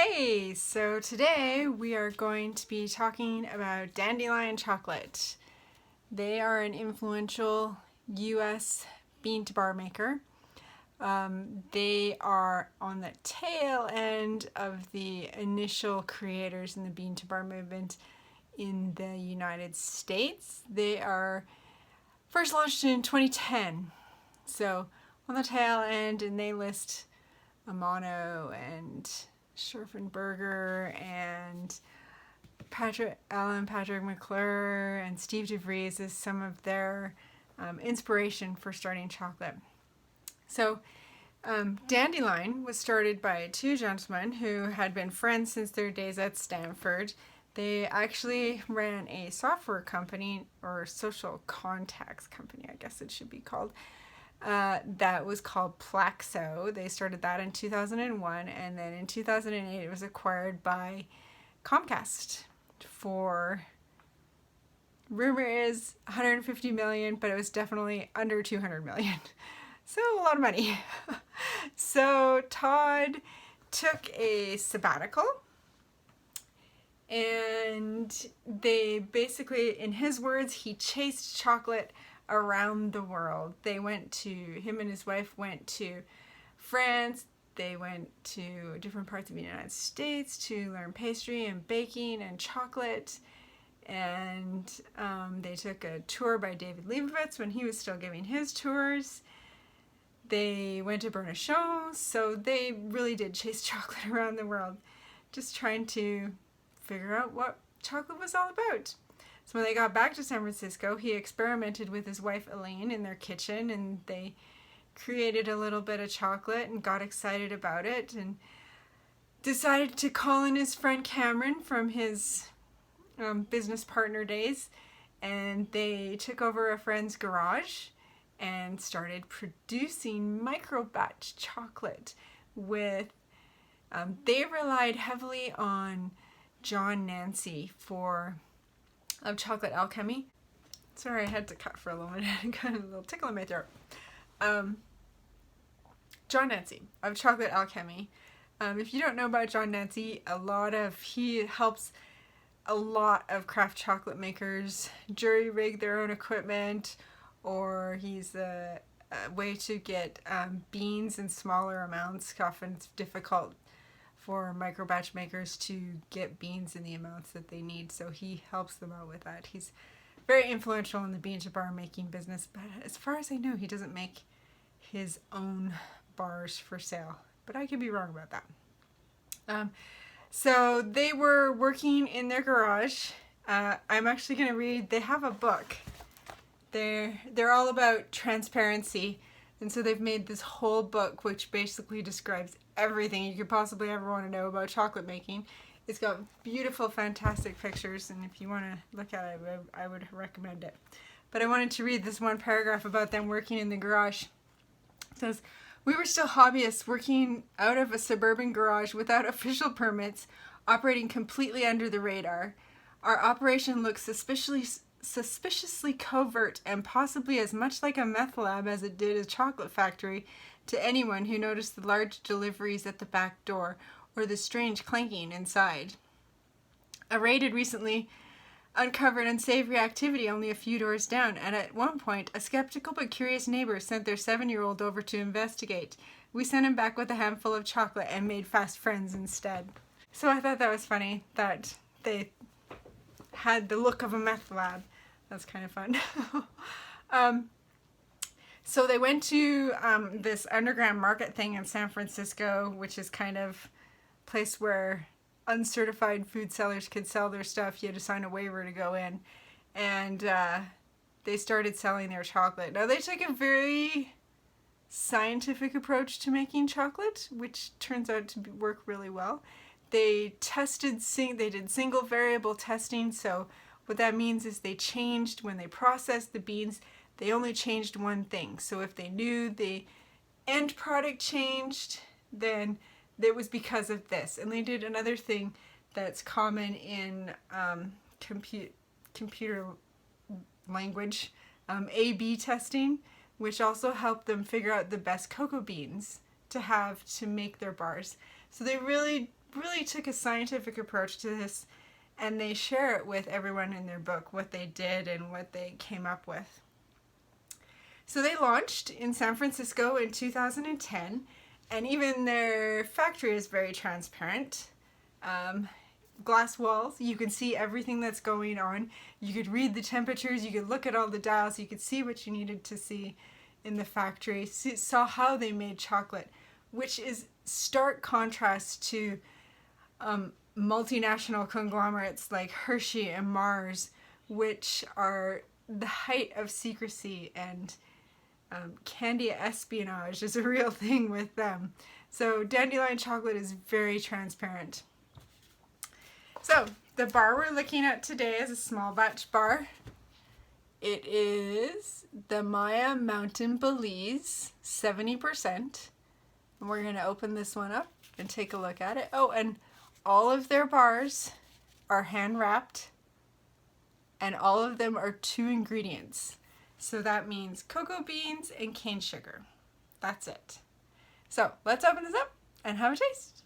Hey, so today we are going to be talking about Dandelion Chocolate. They are an influential US bean to bar maker. They are on the tail end of the initial creators in the bean to bar movement in the United States. They are first launched in 2010, so on the tail end, and they list Amano and Schurfenberger and Patrick McClure and Steve DeVries as some of their inspiration for starting chocolate. So Dandelion was started by two gentlemen who had been friends since their days at Stanford. They actually ran a software company, or social contacts company, I guess it should be called, that was called Plaxo. They started that in 2001, and then in 2008 it was acquired by Comcast for, rumor is, 150 million, but it was definitely under 200 million. So a lot of money. So Todd took a sabbatical, and they basically, in his words, he chased chocolate around the world. Him and his wife went to France, they went to different parts of the United States to learn pastry and baking and chocolate, and they took a tour by David Leibovitz when he was still giving his tours. They went to Bernachon, so they really did chase chocolate around the world, just trying to figure out what chocolate was all about. So when they got back to San Francisco, he experimented with his wife Elaine in their kitchen, and they created a little bit of chocolate and got excited about it and decided to call in his friend Cameron from his business partner days, and they took over a friend's garage and started producing micro batch chocolate with, they relied heavily on John Nancy of Chocolate Alchemy. Sorry, I had to cut for a moment. I got a little tickle in my throat. John Nancy of Chocolate Alchemy. If you don't know about John Nancy, he helps a lot of craft chocolate makers jury rig their own equipment, or he's a way to get beans in smaller amounts. Often it's difficult for micro batch makers to get beans in the amounts that they need, so he helps them out with that. He's very influential in the bean to bar making business, but as far as I know, he doesn't make his own bars for sale, but I could be wrong about that. So they were working in their garage. I'm actually going to read, they have a book. They're all about transparency, and so they've made this whole book which basically describes everything you could possibly ever want to know about chocolate making. It's got beautiful, fantastic pictures, and if you want to look at it, I would recommend it. But I wanted to read this one paragraph about them working in the garage. It says, "We were still hobbyists working out of a suburban garage without official permits, operating completely under the radar. Our operation looked suspiciously covert and possibly as much like a meth lab as it did a chocolate factory to anyone who noticed the large deliveries at the back door or the strange clanking inside. A raid had recently uncovered unsavory activity only a few doors down, and at one point a skeptical but curious neighbor sent their 7-year-old over to investigate. We sent him back with a handful of chocolate and made fast friends instead." So I thought that was funny that they had the look of a meth lab. That's kind of fun. So they went to this underground market thing in San Francisco, which is kind of a place where uncertified food sellers could sell their stuff. You had to sign a waiver to go in. And they started selling their chocolate. Now they took a very scientific approach to making chocolate, which turns out to work really well. They did single variable testing, so what that means is they changed, when they processed the beans, they only changed one thing. So if they knew the end product changed, then it was because of this. And they did another thing that's common in computer language, A/B testing, which also helped them figure out the best cocoa beans to have to make their bars. So they really really took a scientific approach to this, and they share it with everyone in their book, what they did and what they came up with. So they launched in San Francisco in 2010, and even their factory is very transparent. Glass walls, you can see everything that's going on. You could read the temperatures, you could look at all the dials, you could see what you needed to see in the factory, saw how they made chocolate, which is stark contrast to multinational conglomerates like Hershey and Mars, which are the height of secrecy, and candy espionage is a real thing with them. So Dandelion Chocolate is very transparent. So the bar we're looking at today is a small batch bar. It is the Maya Mountain Belize, 70%. And we're going to open this one up and take a look at it. Oh, and all of their bars are hand wrapped, and all of them are 2 ingredients. So that means cocoa beans and cane sugar. That's it. So let's open this up and have a taste.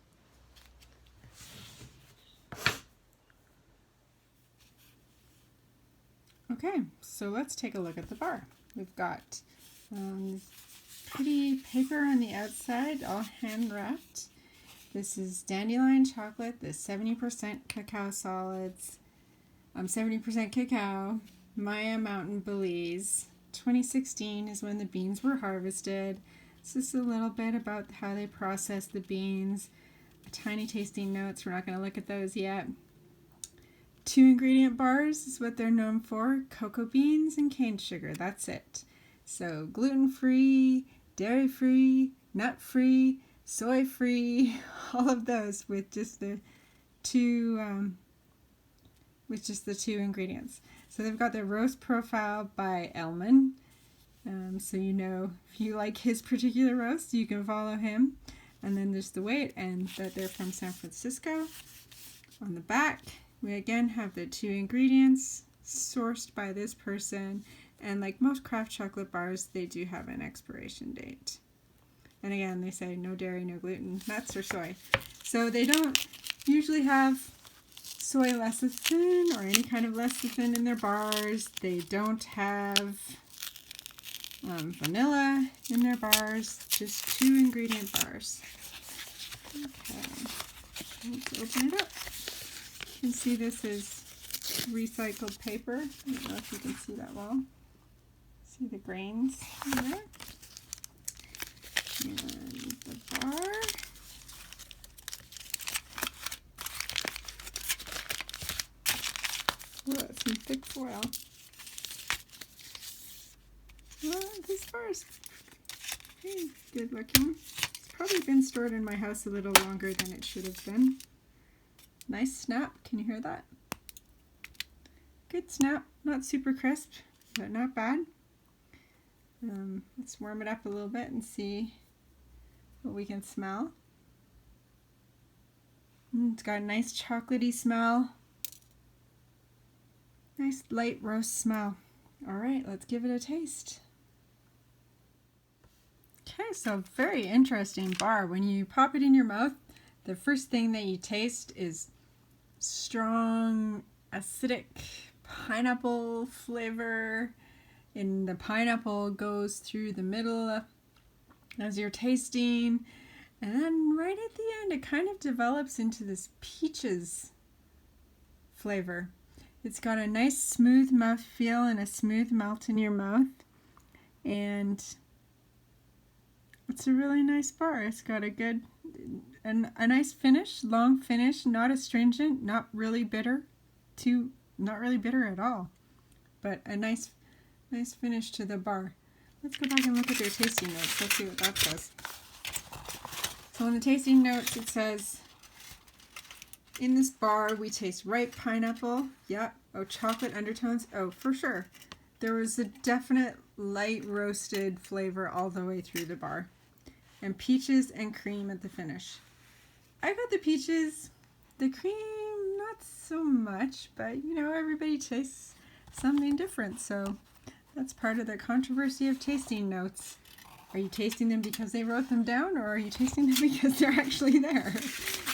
Okay, so let's take a look at the bar. We've got pretty paper on the outside, all hand wrapped. This is Dandelion Chocolate, the 70% cacao solids, 70% cacao, Maya Mountain Belize. 2016 is when the beans were harvested. This is a little bit about how they process the beans. Tiny tasting notes, we're not going to look at those yet. 2 ingredient bars is what they're known for, cocoa beans and cane sugar, that's it. So gluten-free, dairy-free, nut-free, soy-free, all of those with just the 2 ingredients. So they've got their roast profile by Elman. So you know if you like his particular roast, you can follow him. And then there's the weight and that they're from San Francisco. On the back, we again have the 2 ingredients sourced by this person. And like most craft chocolate bars, they do have an expiration date. And again, they say no dairy, no gluten, nuts, or soy. So they don't usually have soy lecithin or any kind of lecithin in their bars. They don't have vanilla in their bars, just 2 ingredient bars. Okay, let's open it up. You can see this is recycled paper. I don't know if you can see that well. See the grains in there. And the bar. Oh, that's some thick foil. Well, this bar is pretty good looking. It's probably been stored in my house a little longer than it should have been. Nice snap, can you hear that? Good snap, not super crisp, but not bad. Let's warm it up a little bit and see what we can smell. It's got a nice chocolatey smell. Nice light roast smell. All right, let's give it a taste. Okay, so very interesting bar. When you pop it in your mouth, the first thing that you taste is strong, acidic pineapple flavor. And the pineapple goes through the middle as you're tasting. And then right at the end, it kind of develops into this peaches flavor. It's got a nice smooth mouth feel and a smooth melt in your mouth. And it's a really nice bar. It's got a good, a nice finish, long finish, not astringent, not really bitter, not really bitter at all. But a nice finish to the bar. Let's go back and look at their tasting notes. Let's see what that says. So in the tasting notes it says, in this bar we taste ripe pineapple. Yep. Oh, chocolate undertones. Oh, for sure. There was a definite light roasted flavor all the way through the bar. And peaches and cream at the finish. I got the peaches. The cream, not so much, but you know, everybody tastes something different. So that's part of the controversy of tasting notes. Are you tasting them because they wrote them down, or are you tasting them because they're actually there?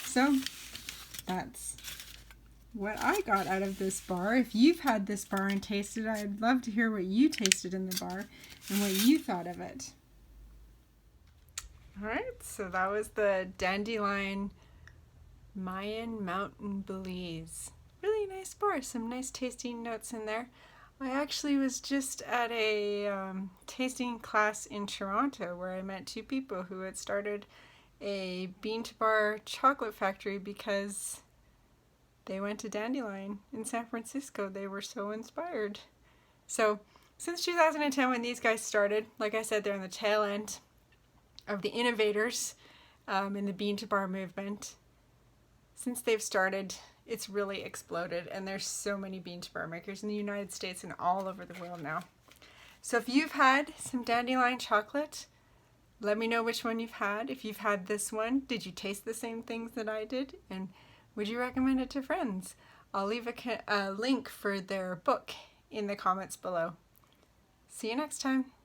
So that's what I got out of this bar. If you've had this bar and tasted it, I'd love to hear what you tasted in the bar and what you thought of it. Alright, so that was the Dandelion Maya Mountain Belize. Really nice bar, some nice tasting notes in there. I actually was just at a tasting class in Toronto where I met two people who had started a bean to bar chocolate factory because they went to Dandelion in San Francisco. They were so inspired. So since 2010 when these guys started, like I said, they're in the tail end of the innovators in the bean to bar movement. Since they've started, it's really exploded, and there's so many bean to bar makers in the United States and all over the world now. So if you've had some Dandelion chocolate, let me know which one you've had. If you've had this one, did you taste the same things that I did? And would you recommend it to friends? I'll leave a link for their book in the comments below. See you next time.